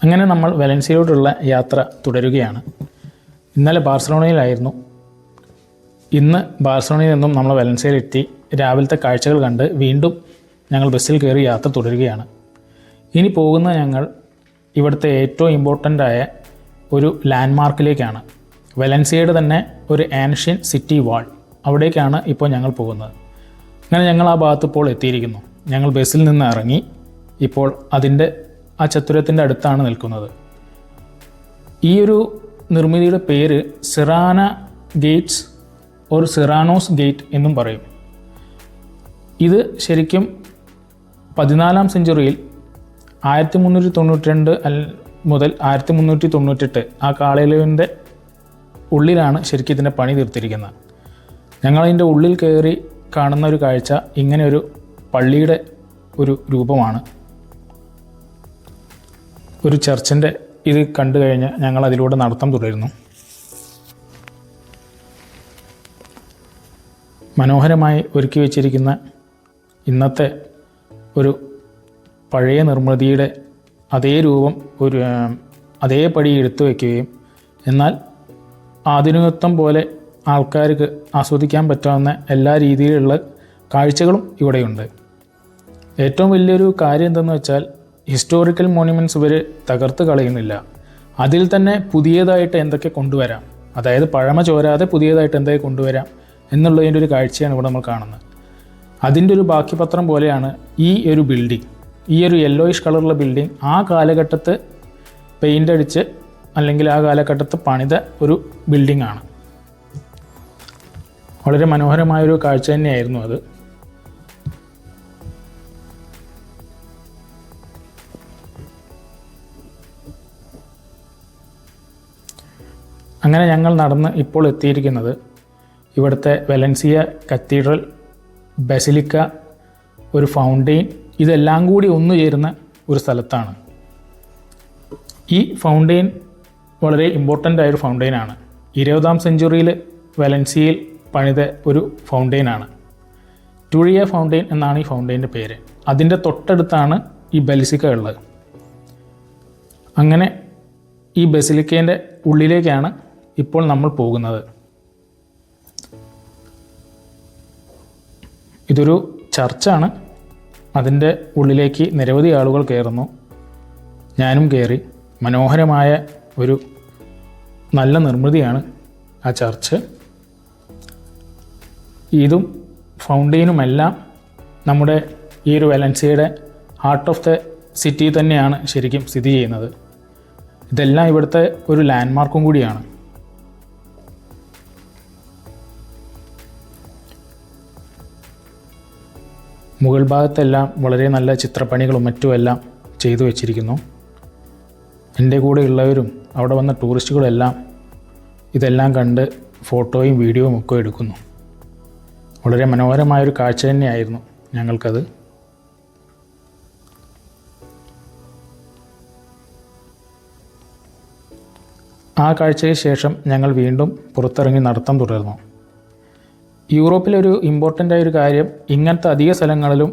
അങ്ങനെ നമ്മൾ വലൻസിയയിലോട്ടുള്ള യാത്ര തുടരുകയാണ്. ഇന്നലെ ബാർസലോണയിലായിരുന്നു. ഇന്ന് ബാർസലോണയിൽ നിന്നും നമ്മൾ വലൻസിയയിലെത്തി രാവിലത്തെ കാഴ്ചകൾ കണ്ട് വീണ്ടും ഞങ്ങൾ ബസ്സിൽ കയറി യാത്ര തുടരുകയാണ്. ഇനി പോകുന്ന ഞങ്ങൾ ഇവിടുത്തെ ഏറ്റവും ഇമ്പോർട്ടൻ്റായ ഒരു ലാൻഡ്മാർക്കിലേക്കാണ്. വലൻസിയയുടെ തന്നെ ഒരു ആൻഷ്യൻ സിറ്റി വാൾ, അവിടേക്കാണ് ഇപ്പോൾ ഞങ്ങൾ പോകുന്നത്. അങ്ങനെ ഞങ്ങൾ ആ ഭാഗത്ത് ഇപ്പോൾ എത്തിയിരിക്കുന്നു. ഞങ്ങൾ ബസ്സിൽ നിന്ന് ഇറങ്ങി ഇപ്പോൾ അതിൻ്റെ ആ ചത്തുരത്തിൻ്റെ അടുത്താണ് നിൽക്കുന്നത്. ഈ ഒരു നിർമ്മിതിയുടെ പേര് സിറാന ഗേറ്റ്സ് ഓർ സിറാനോസ് ഗേറ്റ് എന്നും പറയും. ഇത് ശരിക്കും 14-ാം സെഞ്ചുറിയിൽ 1392 മുതൽ 1398 ആ കാലയളവിൻ്റെ ഉള്ളിലാണ് ശരിക്കും ഇതിൻ്റെ പണി തീർത്തിരിക്കുന്നത്. ഞങ്ങളതിൻ്റെ ഉള്ളിൽ കയറി കാണുന്ന ഒരു കാഴ്ച ഇങ്ങനെ ഒരു പള്ളിയുടെ ഒരു രൂപമാണ്. ഒരു ചർച്ചിൻ്റെ ഇത് കണ്ടു കഴിഞ്ഞ് ഞങ്ങൾ അതിലൂടെ നടത്തം തുടരുന്നു. മനോഹരമായി ഒരുക്കി വച്ചിരിക്കുന്ന ഇന്നത്തെ ഒരു പഴയ നിർമ്മിതിയുടെ അതേ രൂപം അതേപടി എടുത്തു വയ്ക്കുകയും എന്നാൽ ആധുനികത്വം പോലെ ആൾക്കാർക്ക് ആസ്വദിക്കാൻ പറ്റാവുന്ന എല്ലാ രീതിയിലുള്ള കാഴ്ചകളും ഇവിടെയുണ്ട്. ഏറ്റവും വലിയൊരു കാര്യം എന്തെന്ന് വെച്ചാൽ ഹിസ്റ്റോറിക്കൽ മോണ്യുമെൻറ്റ്സ് ഇവർ തകർത്ത് കളയുന്നില്ല. അതിൽ തന്നെ പുതിയതായിട്ട് എന്തൊക്കെ കൊണ്ടുവരാം, അതായത് പഴമ ചോരാതെ പുതിയതായിട്ട് എന്തൊക്കെ കൊണ്ടുവരാം എന്നുള്ളതിൻ്റെ ഒരു കാഴ്ചയാണ് ഇവിടെ നമ്മൾ കാണുന്നത്. അതിൻ്റെ ഒരു ബാക്കിപത്രം പോലെയാണ് ഈ ഒരു ബിൽഡിംഗ്. ഈ ഒരു യെല്ലോയിഷ് കളറുള്ള ബിൽഡിംഗ് ആ കാലഘട്ടത്ത് പെയിൻ്റ് അടിച്ച് അല്ലെങ്കിൽ ആ കാലഘട്ടത്ത് പണിത ഒരു ബിൽഡിംഗ് ആണ്. വളരെ മനോഹരമായൊരു കാഴ്ച തന്നെയായിരുന്നു അത്. അങ്ങനെ ഞങ്ങൾ നടന്ന് ഇപ്പോൾ എത്തിയിരിക്കുന്നത് ഇവിടുത്തെ വലൻസിയ കത്തീഡ്രൽ, ബസിലിക്ക, ഒരു ഫൗണ്ടെയിൻ, ഇതെല്ലാം കൂടി ഒന്നു ചേരുന്ന ഒരു സ്ഥലത്താണ്. ഈ ഫൗണ്ടെയിൻ വളരെ ഇമ്പോർട്ടൻ്റ് ആയൊരു ഫൗണ്ടെയിനാണ്. 20-ാം സെഞ്ചുറിയിൽ വലൻസിയയിൽ പണിത ഒരു ഫൗണ്ടെയിനാണ്. ടുഴിയ ഫൗണ്ടെയിൻ എന്നാണ് ഈ ഫൗണ്ടെയിൻ്റെ പേര്. അതിൻ്റെ തൊട്ടടുത്താണ് ഈ ബസിലിക്ക ഉള്ളത്. അങ്ങനെ ഈ ബസിലിക്കേൻ്റെ ഉള്ളിലേക്കാണ് ഇപ്പോൾ നമ്മൾ പോകുന്നത്. ഇതൊരു ചർച്ചാണ്. അതിൻ്റെ ഉള്ളിലേക്ക് നിരവധി ആളുകൾ കയറുന്നു. ഞാനും കയറി. മനോഹരമായ ഒരു നല്ല നിർമ്മിതിയാണ് ആ ചർച്ച്. ഇതും ഫൗണ്ടെയിനുമെല്ലാം നമ്മുടെ ഈ ഒരു വലൻസിയയുടെ ഹാർട്ട് ഓഫ് ദ സിറ്റി തന്നെയാണ് ശരിക്കും സ്ഥിതി ചെയ്യുന്നത്. ഇതെല്ലാം ഇവിടുത്തെ ഒരു ലാൻഡ്മാർക്കും കൂടിയാണ്. മുകൾ ഭാഗത്തെല്ലാം വളരെ നല്ല ചിത്രപ്പണികളും മറ്റുമെല്ലാം ചെയ്തു വച്ചിരിക്കുന്നു. എൻ്റെ കൂടെ ഉള്ളവരും അവിടെ വന്ന ടൂറിസ്റ്റുകളെല്ലാം ഇതെല്ലാം കണ്ട് ഫോട്ടോയും വീഡിയോയും ഒക്കെ എടുക്കുന്നു. വളരെ മനോഹരമായൊരു കാഴ്ച തന്നെയായിരുന്നു ഞങ്ങൾക്കത്. ആ കാഴ്ചയ്ക്ക് ശേഷം ഞങ്ങൾ വീണ്ടും പുറത്തിറങ്ങി നടത്തം തുടർന്നു. യൂറോപ്പിലൊരു ഇമ്പോർട്ടൻ്റ് ആയൊരു കാര്യം, ഇങ്ങനത്തെ അധിക സ്ഥലങ്ങളിലും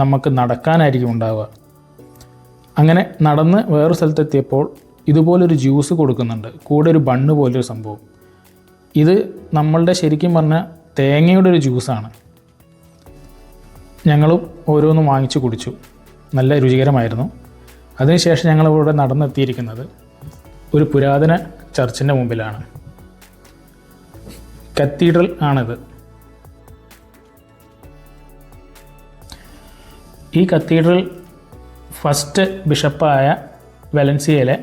നമുക്ക് നടക്കാനായിരിക്കും ഉണ്ടാവുക. അങ്ങനെ നടന്ന് വേറൊരു സ്ഥലത്തെത്തിയപ്പോൾ ഇതുപോലൊരു ജ്യൂസ് കൊടുക്കുന്നുണ്ട്, കൂടെ ഒരു ബണ്ണ് പോലൊരു സംഭവം. ഇത് നമ്മളുടെ ശരിക്കും പറഞ്ഞാൽ തേങ്ങയുടെ ഒരു ജ്യൂസാണ്. ഞങ്ങളും ഓരോന്നും വാങ്ങിച്ചു കുടിച്ചു. നല്ല രുചികരമായിരുന്നു. അതിനുശേഷം ഞങ്ങളിവിടെ നടന്നെത്തിയിരിക്കുന്നത് ഒരു പുരാതന ചർച്ചിൻ്റെ മുമ്പിലാണ്. കത്തീഡ്രൽ ആണിത്. ഈ കത്തീഡ്രൽ ഫസ്റ്റ് ബിഷപ്പായ വലൻസിയയിലെ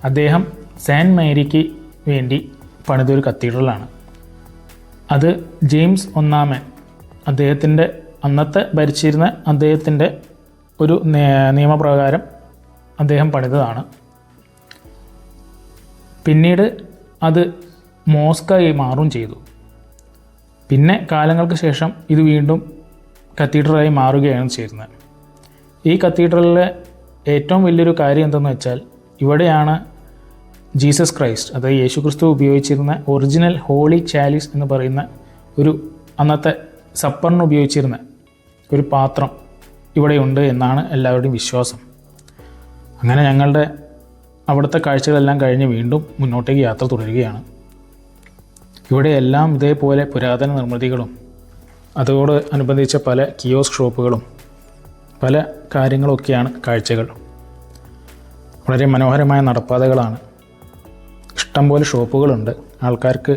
അദ്ദേഹം സെൻറ്റ് മേരിക്ക് വേണ്ടി പണിതൊരു കത്തീഡ്രലാണ്. അത് ജെയിംസ് ഒന്നാമൻ അദ്ദേഹത്തിൻ്റെ അന്നത്തെ ഭരിച്ചിരുന്ന അദ്ദേഹത്തിൻ്റെ ഒരു നിയമപ്രകാരം അദ്ദേഹം പണിതതാണ്. പിന്നീട് അത് മോസ്കായി മാറുകയും ചെയ്തു. പിന്നെ കാലങ്ങൾക്ക് ശേഷം ഇത് വീണ്ടും കത്തീഡ്രലായി മാറുകയാണ് ചെയ്യുന്നത്. ഈ കത്തീഡ്രലിലെ ഏറ്റവും വലിയൊരു കാര്യം എന്തെന്ന് വെച്ചാൽ ഇവിടെയാണ് ജീസസ് ക്രൈസ്റ്റ്, അതായത് യേശുക്രിസ്തു ഉപയോഗിച്ചിരുന്ന ഒറിജിനൽ ഹോളി ചാലിസ് എന്ന് പറയുന്ന ഒരു അന്നത്തെ സപ്പറിന് ഉപയോഗിച്ചിരുന്ന ഒരു പാത്രം ഇവിടെയുണ്ട് എന്നാണ് എല്ലാവരുടെയും വിശ്വാസം. അങ്ങനെ ഞങ്ങളുടെ അവിടുത്തെ കാഴ്ചകളെല്ലാം കഴിഞ്ഞ് വീണ്ടും മുന്നോട്ടേക്ക് യാത്ര തുടരുകയാണ്. ഇവിടെയെല്ലാം ഇതേപോലെ പുരാതന നിർമ്മിതികളും അതോട് അനുബന്ധിച്ച പല കിയോസ്ക് ഷോപ്പുകളും പല കാര്യങ്ങളൊക്കെയാണ് കാഴ്ചകൾ. വളരെ മനോഹരമായ നടപ്പാതകളാണ്. ഇഷ്ടംപോലെ ഷോപ്പുകളുണ്ട്. ആൾക്കാർക്ക്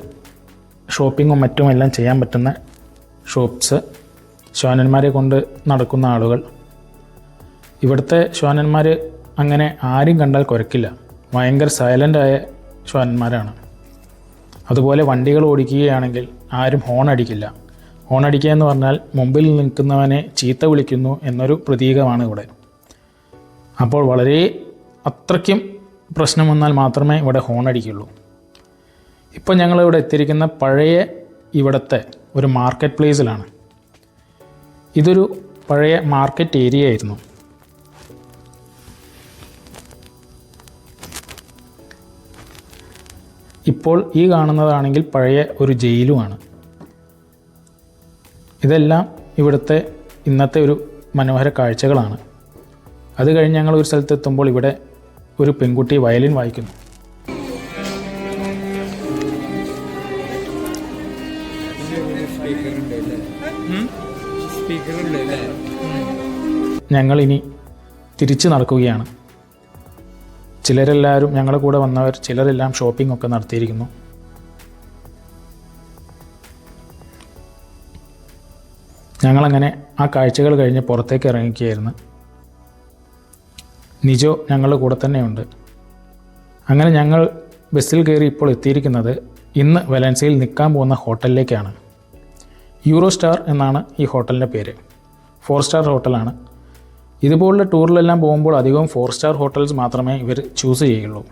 ഷോപ്പിങ്ങും മറ്റുമെല്ലാം ചെയ്യാൻ പറ്റുന്ന ഷോപ്സ്, ശ്വാനന്മാരെ കൊണ്ട് നടക്കുന്ന ആളുകൾ. ഇവിടുത്തെ ശ്വാനന്മാർ അങ്ങനെ ആരും കണ്ടാൽ കുരക്കില്ല. ഭയങ്കര സൈലൻ്റായ ശ്വാനന്മാരാണ്. അതുപോലെ വണ്ടികൾ ഓടിക്കുകയാണെങ്കിൽ ആരും ഹോൺ അടിക്കില്ല. ഹോൺ അടിക്കുക എന്ന് പറഞ്ഞാൽ മുമ്പിൽ നിൽക്കുന്നവനെ ചീത്ത വിളിക്കുന്നു എന്നൊരു പ്രതീകമാണ് ഇവിടെ. അപ്പോൾ വളരെ അത്രയ്ക്കും പ്രശ്നം വന്നാൽ മാത്രമേ ഇവിടെ ഹോൺ അടിക്കുള്ളൂ. ഇപ്പോൾ ഞങ്ങളിവിടെ എത്തിയിരിക്കുന്ന പഴയ ഇവിടുത്തെ ഒരു മാർക്കറ്റ് പ്ലേസിലാണ്. ഇതൊരു പഴയ മാർക്കറ്റ് ഏരിയ ആയിരുന്നു. ഇപ്പോൾ ഈ കാണുന്നതാണെങ്കിൽ പഴയ ഒരു ജയിലുമാണ്. ഇതെല്ലാം ഇവിടുത്തെ ഇന്നത്തെ ഒരു മനോഹര കാഴ്ചകളാണ്. അത് കഴിഞ്ഞ് ഞങ്ങൾ ഒരു സ്ഥലത്തെത്തുമ്പോൾ ഇവിടെ ഒരു പെൺകുട്ടി വയലിൻ വായിക്കുന്നു. ഞങ്ങളിനി തിരിച്ചു നടക്കുകയാണ്. ചിലരെല്ലാവരും ഞങ്ങളുടെ കൂടെ വന്നവർ ചിലരെല്ലാം ഷോപ്പിംഗ് ഒക്കെ നടത്തിയിരിക്കുന്നു. ഞങ്ങളങ്ങനെ ആ കാഴ്ചകൾ കഴിഞ്ഞ് പുറത്തേക്ക് ഇറങ്ങിക്കുകയായിരുന്നു. നിജോ ഞങ്ങളുടെ കൂടെ തന്നെയുണ്ട്. അങ്ങനെ ഞങ്ങൾ ബസ്സിൽ കയറി ഇപ്പോൾ എത്തിയിരിക്കുന്നത് ഇന്ന് വലൻസിയയിൽ നിൽക്കാൻ പോകുന്ന ഹോട്ടലിലേക്കാണ്. യൂറോ സ്റ്റാർ എന്നാണ് ഈ ഹോട്ടലിൻ്റെ പേര്. 4 സ്റ്റാർ ഹോട്ടലാണ്. ഇതുപോലുള്ള ടൂറിലെല്ലാം പോകുമ്പോൾ അധികവും 4 സ്റ്റാർ ഹോട്ടൽസ് മാത്രമേ ഇവർ ചൂസ് ചെയ്യുള്ളൂ.